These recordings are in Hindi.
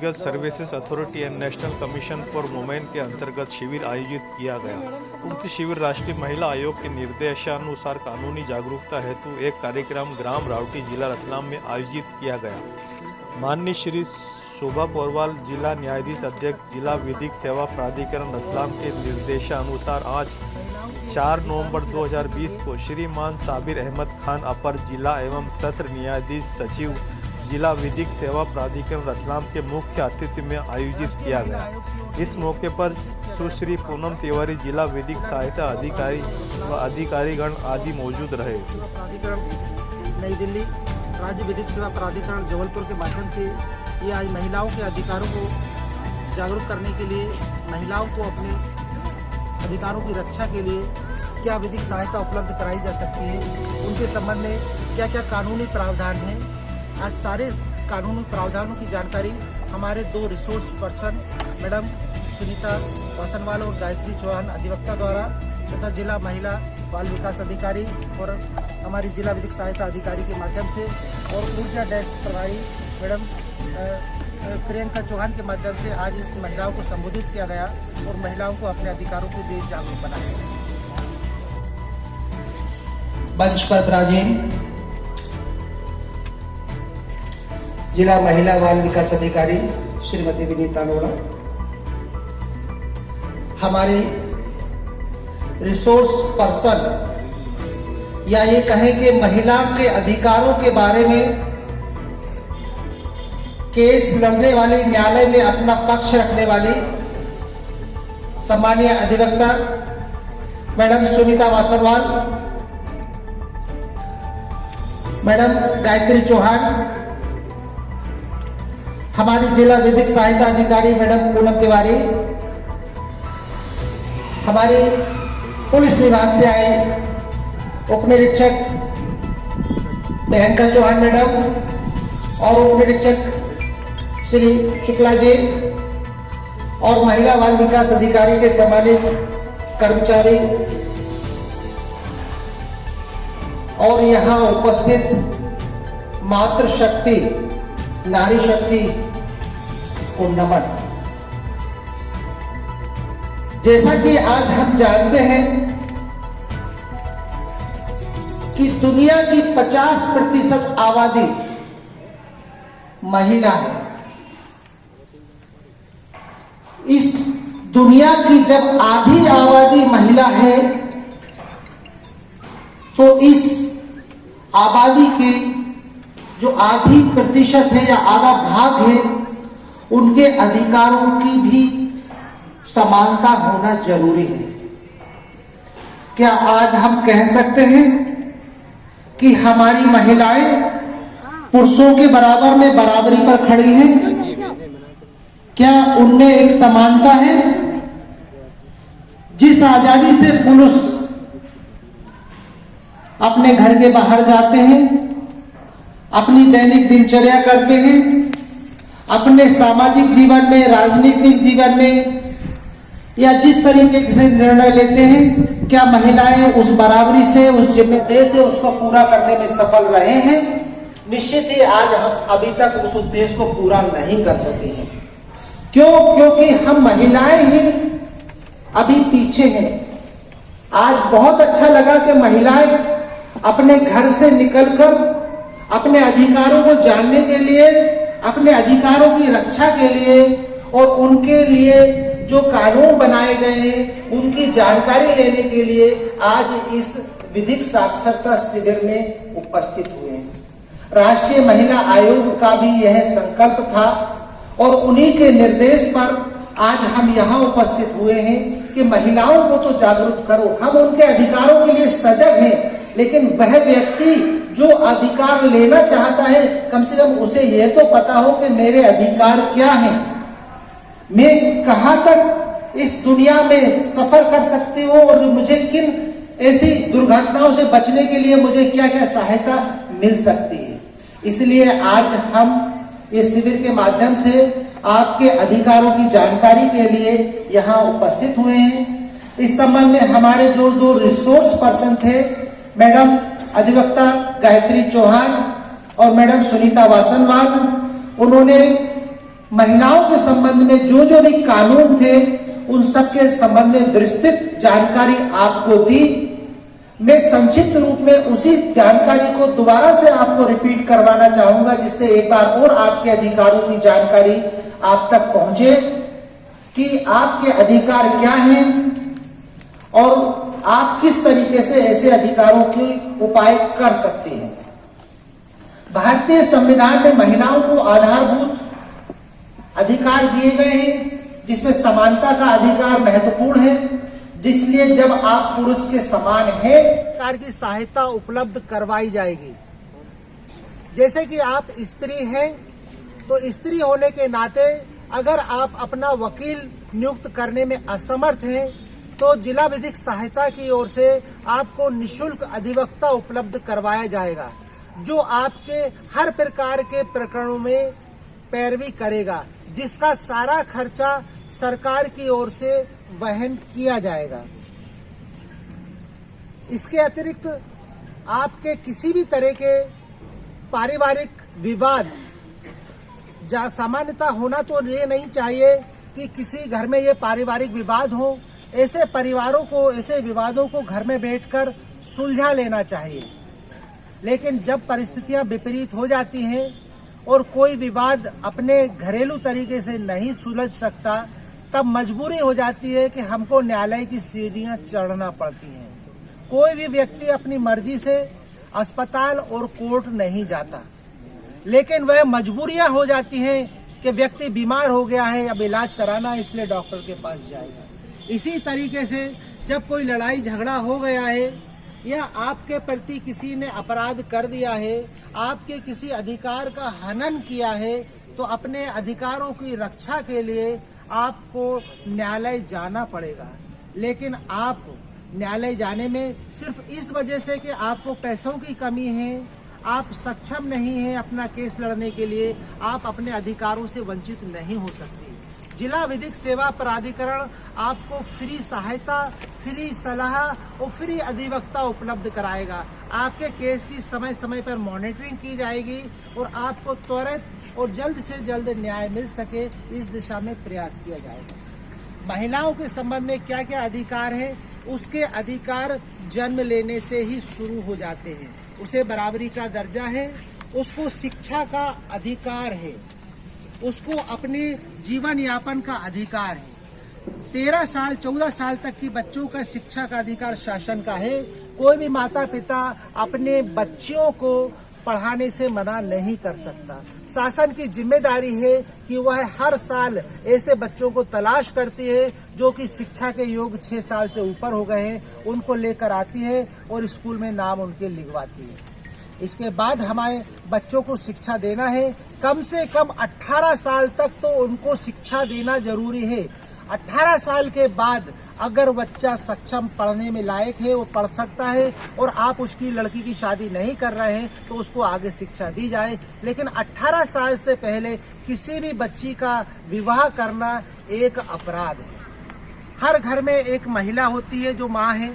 Legal services authority and national commission for women के अंतर्गत शिविर आयोजित किया गया। उक्त शिविर राष्ट्रीय महिला आयोग के निर्देशानुसार कानूनी जागरूकता हेतु एक कार्यक्रम ग्राम रावटी जिला रतलाम में आयोजित किया गया। माननीय श्री शोभा पोरवाल जिला न्यायाधीश अध्यक्ष जिला विधिक सेवा प्राधिकरण रतलाम के निर्देशानुसार आज 4 नवंबर 2020 को श्रीमान साबिर अहमद खान अपर जिला एवं सत्र न्यायाधीश सचिव जिला विधिक सेवा प्राधिकरण रतलाम के मुख्य अतिथि में आयोजित किया गया। इस मौके पर सुश्री पूनम तिवारी जिला विधिक सहायता अधिकारी व अधिकारीगण आदि मौजूद रहे। नई दिल्ली राज्य विधिक सेवा प्राधिकरण जबलपुर के माध्यम से ये आज महिलाओं के अधिकारों को जागरूक करने के लिए, महिलाओं को अपने अधिकारों की रक्षा के लिए क्या विधिक सहायता उपलब्ध कराई जा सकती है, उनके संबंध में क्या क्या कानूनी प्रावधान हैं। आज सारे कानूनी प्रावधानों की जानकारी हमारे 2 रिसोर्स पर्सन मैडम सुनीता वासनवाल और गायत्री चौहान अधिवक्ता द्वारा तथा जिला महिला बाल विकास अधिकारी और हमारी जिला विधिक सहायता अधिकारी के माध्यम से और ऊर्जा डेस्क प्रभारी मैडम प्रियंका चौहान के माध्यम से आज इस महिलाओं को संबोधित किया गया और महिलाओं को अपने अधिकारों के लिए जागरूक बनाया गया। मंच पर विराजीन जिला महिला बाल विकास अधिकारी श्रीमती विनीता अरोड़ा, हमारे रिसोर्स पर्सन या ये कहें कि महिला के अधिकारों के बारे में केस लड़ने वाली, न्यायालय में अपना पक्ष रखने वाली सम्मानीय अधिवक्ता मैडम सुनीता वासनवाल, मैडम गायत्री चौहान, हमारी जिला विधिक सहायता अधिकारी मैडम पूनम तिवारी, हमारी पुलिस विभाग से आए उप निरीक्षक प्रियंका चौहान मैडम और उप निरीक्षक श्री शुक्ला जी और महिला बाल विकास अधिकारी के सम्मानित कर्मचारी और यहाँ उपस्थित मातृशक्ति, नारी शक्ति को नमन। जैसा कि आज हम जानते हैं कि दुनिया की 50% आबादी महिला है। इस दुनिया की जब आधी आबादी महिला है तो इस आबादी के जो आधी प्रतिशत है या आधा भाग है, उनके अधिकारों की भी समानता होना जरूरी है। क्या आज हम कह सकते हैं कि हमारी महिलाएं पुरुषों के बराबर में बराबरी पर खड़ी हैं? क्या उनमें एक समानता है? जिस आजादी से पुरुष अपने घर के बाहर जाते हैं, अपनी दैनिक दिनचर्या करते हैं, अपने सामाजिक जीवन में, राजनीतिक जीवन में या जिस तरीके से निर्णय लेते हैं, क्या महिलाएं उस बराबरी से, उस जिम्मेदारी से उसको पूरा करने में सफल रहे हैं? निश्चित ही आज हम अभी तक उस उद्देश्य को पूरा नहीं कर सके हैं। क्यों? क्योंकि हम महिलाएं ही अभी पीछे हैं। आज बहुत अच्छा लगा कि महिलाएं अपने घर से निकलकर अपने अधिकारों को जानने के लिए, अपने अधिकारों की रक्षा के लिए और उनके लिए जो कानून बनाए गए हैं उनकी जानकारी लेने के लिए आज इस विधिक साक्षरता शिविर में उपस्थित हुए हैं। राष्ट्रीय महिला आयोग का भी यह संकल्प था और उन्हीं के निर्देश पर आज हम यहाँ उपस्थित हुए हैं कि महिलाओं को तो जागरूक करो। हम उनके अधिकारों के लिए सजग हैं, लेकिन वह व्यक्ति जो अधिकार लेना चाहता है, कम से कम उसे यह तो पता हो कि मेरे अधिकार क्या हैं, मैं कहां तक इस दुनिया में सफर कर सकती हूँ और मुझे किन ऐसी दुर्घटनाओं से बचने के लिए मुझे क्या क्या सहायता मिल सकती है। इसलिए आज हम इस शिविर के माध्यम से आपके अधिकारों की जानकारी के लिए यहाँ उपस्थित हुए हैं। इस संबंध में हमारे जो 2 रिसोर्स पर्सन थे, मैडम अधिवक्ता गायत्री चौहान और मैडम सुनीता वासनवाल, उन्होंने महिलाओं के संबंध में जो जो भी कानून थे उन सब के संबंध में विस्तृत जानकारी आपको दी। मैं संक्षिप्त रूप में उसी जानकारी को दोबारा से आपको रिपीट करवाना चाहूंगा, जिससे एक बार और आपके अधिकारों की जानकारी आप तक पहुंचे कि आपके अधिकार क्या हैं और आप किस तरीके से ऐसे अधिकारों के उपाय कर सकते हैं। भारतीय संविधान में महिलाओं को आधारभूत अधिकार दिए गए हैं, जिसमें समानता का अधिकार महत्वपूर्ण है, जिसलिए जब आप पुरुष के समान हैं, सरकार की सहायता उपलब्ध करवाई जाएगी। जैसे कि आप स्त्री हैं, तो स्त्री होने के नाते अगर आप अपना वकील नियुक्त करने में असमर्थ हैं, तो जिला विधिक सहायता की ओर से आपको निशुल्क अधिवक्ता उपलब्ध करवाया जाएगा, जो आपके हर प्रकार के प्रकरणों में पैरवी करेगा, जिसका सारा खर्चा सरकार की ओर से वहन किया जाएगा। इसके अतिरिक्त आपके किसी भी तरह के पारिवारिक विवाद, जहाँ सामान्यतः होना तो ये नहीं चाहिए कि किसी घर में ये पारिवारिक विवाद हो, ऐसे परिवारों को, ऐसे विवादों को घर में बैठकर सुलझा लेना चाहिए। लेकिन जब परिस्थितियां विपरीत हो जाती हैं और कोई विवाद अपने घरेलू तरीके से नहीं सुलझ सकता, तब मजबूरी हो जाती है कि हमको न्यायालय की सीढ़ियां चढ़ना पड़ती हैं। कोई भी व्यक्ति अपनी मर्जी से अस्पताल और कोर्ट नहीं जाता, लेकिन वह मजबूरियां हो जाती हैं कि व्यक्ति बीमार हो गया है, अब इलाज कराना है, इसलिए डॉक्टर के पास जाएगा। इसी तरीके से जब कोई लड़ाई झगड़ा हो गया है या आपके प्रति किसी ने अपराध कर दिया है, आपके किसी अधिकार का हनन किया है, तो अपने अधिकारों की रक्षा के लिए आपको न्यायालय जाना पड़ेगा। लेकिन आप न्यायालय जाने में सिर्फ इस वजह से कि आपको पैसों की कमी है, आप सक्षम नहीं हैं अपना केस लड़ने के लिए, आप अपने अधिकारों से वंचित नहीं हो सकते। जिला विधिक सेवा प्राधिकरण आपको फ्री सहायता, फ्री सलाह और फ्री अधिवक्ता उपलब्ध कराएगा। आपके केस की समय समय पर मॉनिटरिंग की जाएगी और आपको त्वरित और जल्द से जल्द न्याय मिल सके, इस दिशा में प्रयास किया जाएगा। महिलाओं के संबंध में क्या क्या अधिकार है, उसके अधिकार जन्म लेने से ही शुरू हो जाते हैं। उसे बराबरी का दर्जा है, उसको शिक्षा का अधिकार है, उसको अपने जीवन यापन का अधिकार है। 13 साल 14 साल तक की बच्चों का शिक्षा का अधिकार शासन का है। कोई भी माता पिता अपने बच्चियों को पढ़ाने से मना नहीं कर सकता। शासन की जिम्मेदारी है कि वह हर साल ऐसे बच्चों को तलाश करती है जो कि शिक्षा के योग 6 साल से ऊपर हो गए हैं, उनको लेकर आती है और स्कूल में नाम उनके लिखवाती है। इसके बाद हमारे बच्चों को शिक्षा देना है। कम से कम 18 साल तक तो उनको शिक्षा देना जरूरी है। 18 साल के बाद अगर बच्चा सक्षम पढ़ने में लायक है, वो पढ़ सकता है और आप उसकी लड़की की शादी नहीं कर रहे हैं तो उसको आगे शिक्षा दी जाए। लेकिन 18 साल से पहले किसी भी बच्ची का विवाह करना एक अपराध है। हर घर में एक महिला होती है जो माँ है,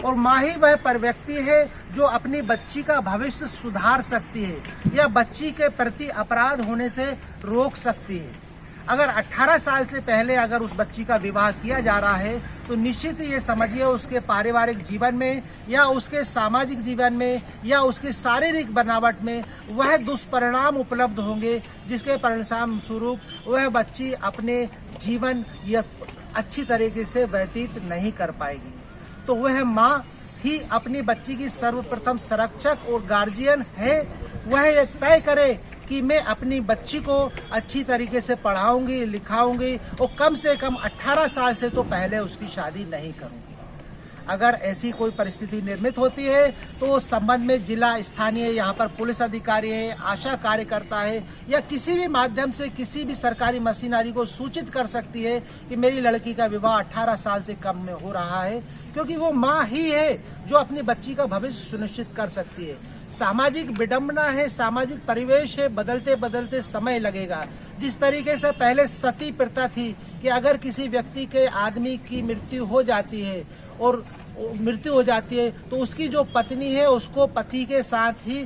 और माँ ही वह पर व्यक्ति है जो अपनी बच्ची का भविष्य सुधार सकती है या बच्ची के प्रति अपराध होने से रोक सकती है। अगर 18 साल से पहले अगर उस बच्ची का विवाह किया जा रहा है तो निश्चित ये समझिए उसके पारिवारिक जीवन में या उसके सामाजिक जीवन में या उसके शारीरिक बनावट में वह दुष्परिणाम उपलब्ध होंगे, जिसके परिणाम स्वरूप वह बच्ची अपने जीवन या अच्छी तरीके से व्यतीत नहीं कर पाएगी। तो वह माँ ही अपनी बच्ची की सर्वप्रथम संरक्षक और गार्जियन है। वह ये तय करे कि मैं अपनी बच्ची को अच्छी तरीके से पढ़ाऊंगी, लिखाऊंगी और कम से कम 18 साल से तो पहले उसकी शादी नहीं करूंगी। अगर ऐसी कोई परिस्थिति निर्मित होती है तो उस संबंध में जिला स्थानीय यहाँ पर पुलिस अधिकारी है, आशा कार्यकर्ता है या किसी भी माध्यम से किसी भी सरकारी मशीनरी को सूचित कर सकती है कि मेरी लड़की का विवाह 18 साल से कम में हो रहा है, क्योंकि वो माँ ही है जो अपनी बच्ची का भविष्य सुनिश्चित कर सकती है। सामाजिक विडंबना है, सामाजिक परिवेश है, बदलते बदलते समय लगेगा। जिस तरीके से पहले सती प्रथा थी कि अगर किसी व्यक्ति के आदमी की मृत्यु हो जाती है तो उसकी जो पत्नी है उसको पति के साथ ही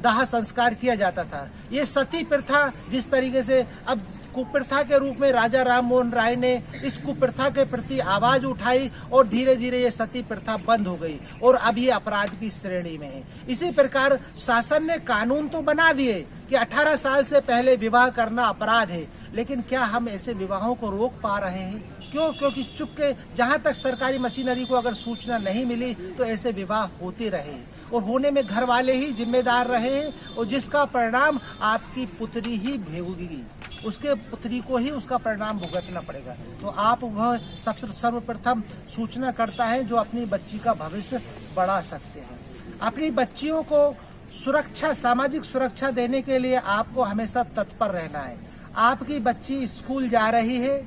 दाह संस्कार किया जाता था। ये सती प्रथा जिस तरीके से अब कुप्रथा के रूप में राजा राम मोहन राय ने इस कुप्रथा के प्रति आवाज उठाई और धीरे धीरे ये सती प्रथा बंद हो गई और अब ये अपराध की श्रेणी में है। इसी प्रकार शासन ने कानून तो बना दिए कि 18 साल से पहले विवाह करना अपराध है, लेकिन क्या हम ऐसे विवाहों को रोक पा रहे हैं? क्यों? क्योंकि चुपके जहां तक सरकारी मशीनरी को अगर सूचना नहीं मिली तो ऐसे विवाह होते रहे और होने में घर वाले ही जिम्मेदार रहे और जिसका परिणाम आपकी पुत्री ही भोगेगी, उसके पुत्री को ही उसका परिणाम भुगतना पड़ेगा। तो आप वह सर्वप्रथम सूचना करता है जो अपनी बच्ची का भविष्य बढ़ा सकते हैं। अपनी बच्चियों को सुरक्षा, सामाजिक सुरक्षा देने के लिए आपको हमेशा तत्पर रहना है। आपकी बच्ची स्कूल जा रही है,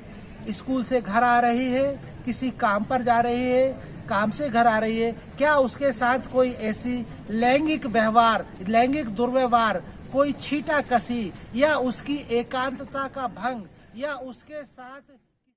स्कूल से घर आ रही है, किसी काम पर जा रही है, काम से घर आ रही है, क्या उसके साथ कोई ऐसी लैंगिक व्यवहार, लैंगिक दुर्व्यवहार, कोई छींटा कसी या उसकी एकांतता का भंग या उसके साथ